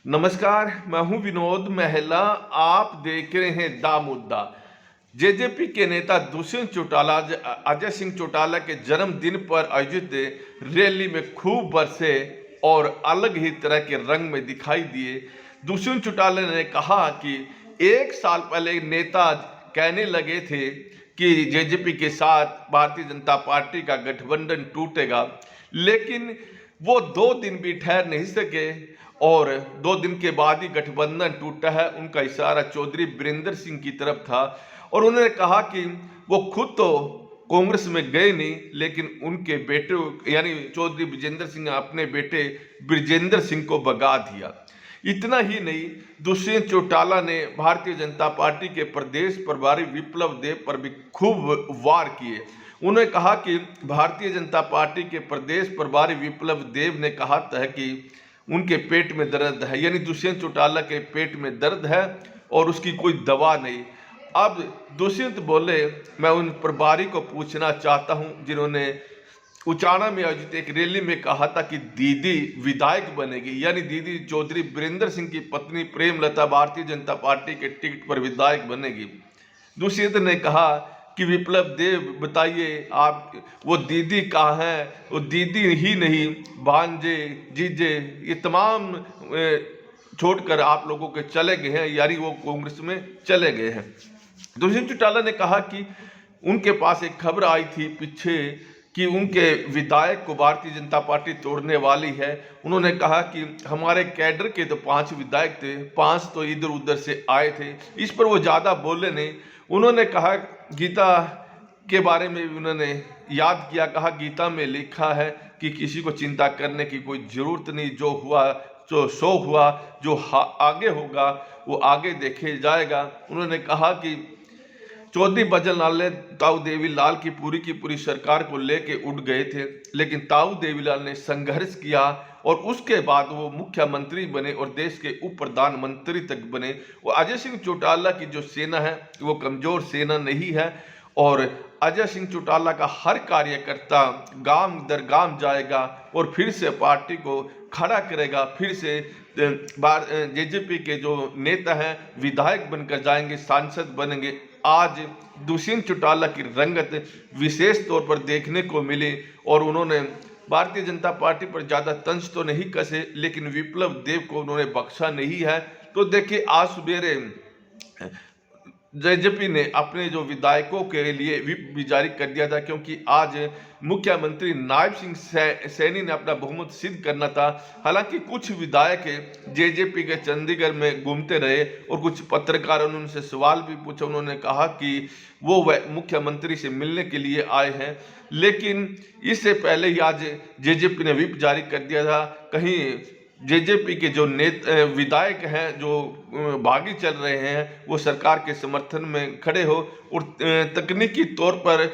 नमस्कार, मैं हूं विनोद महला। आप देख रहे हैं दा मुद्दा। जेजेपी के नेता दुष्यंत चौटाला अजय सिंह चौटाला के जन्मदिन पर आयोजित रैली में खूब बरसे और अलग ही तरह के रंग में दिखाई दिए। दुष्यंत चौटाला ने कहा कि 1 साल पहले नेता कहने लगे थे कि जेजेपी के साथ भारतीय जनता पार्टी का गठबंधन टूटेगा, लेकिन वो 2 दिन भी ठहर नहीं सके और 2 दिन के बाद ही गठबंधन टूटा है। उनका इशारा चौधरी बीरेंद्र सिंह की तरफ था और उन्होंने कहा कि वो खुद तो कांग्रेस में गए नहीं, लेकिन उनके बेटे यानी चौधरी विजेंद्र सिंह ने अपने बेटे ब्रिजेंद्र सिंह को भगा दिया। इतना ही नहीं, दुष्यंत चौटाला ने भारतीय जनता पार्टी के प्रदेश प्रभारी विप्लव देव पर भी खूब वार किए। उन्होंने कहा कि भारतीय जनता पार्टी के प्रदेश प्रभारी विप्लव देव ने कहा था कि उनके पेट में दर्द है, यानी दुष्यंत चौटाला के पेट में दर्द है और उसकी कोई दवा नहीं। अब दुष्यंत बोले, मैं उन प्रभारी को पूछना चाहता हूं जिन्होंने उचाना में आयोजित एक रैली में कहा था कि दीदी विधायक बनेगी, यानी दीदी चौधरी बीरेंद्र सिंह की पत्नी प्रेमलता भारतीय जनता पार्टी के टिकट पर विधायक बनेगी। दुष्यंत ने कहा कि विप्लव देव बताइए, आप वो दीदी कहाँ हैं? वो दीदी ही नहीं, भांजे जीजे ये तमाम छोड़कर आप लोगों के चले गए हैं, यानी वो कांग्रेस में चले गए हैं। दुष्यंत चौटाला ने कहा कि उनके पास एक खबर आई थी पीछे कि उनके विधायक को भारतीय जनता पार्टी तोड़ने वाली है। उन्होंने कहा कि हमारे कैडर के तो 5 विधायक थे, 5 तो इधर उधर से आए थे। इस पर वो ज़्यादा बोले नहीं। उन्होंने कहा गीता के बारे में भी उन्होंने याद किया, कहा गीता में लिखा है कि किसी को चिंता करने की कोई ज़रूरत नहीं, जो हुआ जो सो हुआ, जो आगे होगा वो आगे देखे जाएगा। उन्होंने कहा कि चौधरी भजनलाल ने ताऊ देवीलाल की पूरी सरकार को लेके उठ गए थे, लेकिन ताऊ देवीलाल ने संघर्ष किया और उसके बाद वो मुख्यमंत्री बने और देश के उप प्रधानमंत्री तक बने। वो अजय सिंह चौटाला की जो सेना है वो कमजोर सेना नहीं है और अजय सिंह चौटाला का हर कार्यकर्ता गांव दर गांव जाएगा और फिर से पार्टी को खड़ा करेगा। फिर से जेजेपी के जो नेता हैं विधायक बनकर जाएंगे, सांसद बनेंगे। आज दुष्यंत चौटाला की रंगत विशेष तौर पर देखने को मिली और उन्होंने भारतीय जनता पार्टी पर ज़्यादा तंज तो नहीं कसे, लेकिन विप्लव देव को उन्होंने बख्शा नहीं है। तो देखिए, आज सवेरे जेजेपी ने अपने जो विधायकों के लिए व्हिप भी जारी कर दिया था, क्योंकि आज मुख्यमंत्री नायब सिंह सैनी ने अपना बहुमत सिद्ध करना था। हालांकि कुछ विधायक जेजेपी के चंडीगढ़ में घूमते रहे और कुछ पत्रकारों ने उनसे सवाल भी पूछा। उन्होंने कहा कि वो मुख्यमंत्री से मिलने के लिए आए हैं, लेकिन इससे पहले ही आज जेजेपी ने व्हिप जारी कर दिया था। कहीं जेजेपी के जो विधायक हैं जो बागी चल रहे हैं वो सरकार के समर्थन में खड़े हो और तकनीकी तौर पर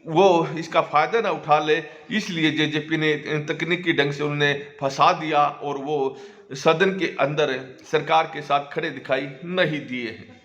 वो इसका फायदा ना उठा ले, इसलिए जेजेपी ने तकनीकी ढंग से उन्हें फंसा दिया और वो सदन के अंदर सरकार के साथ खड़े दिखाई नहीं दिए हैं।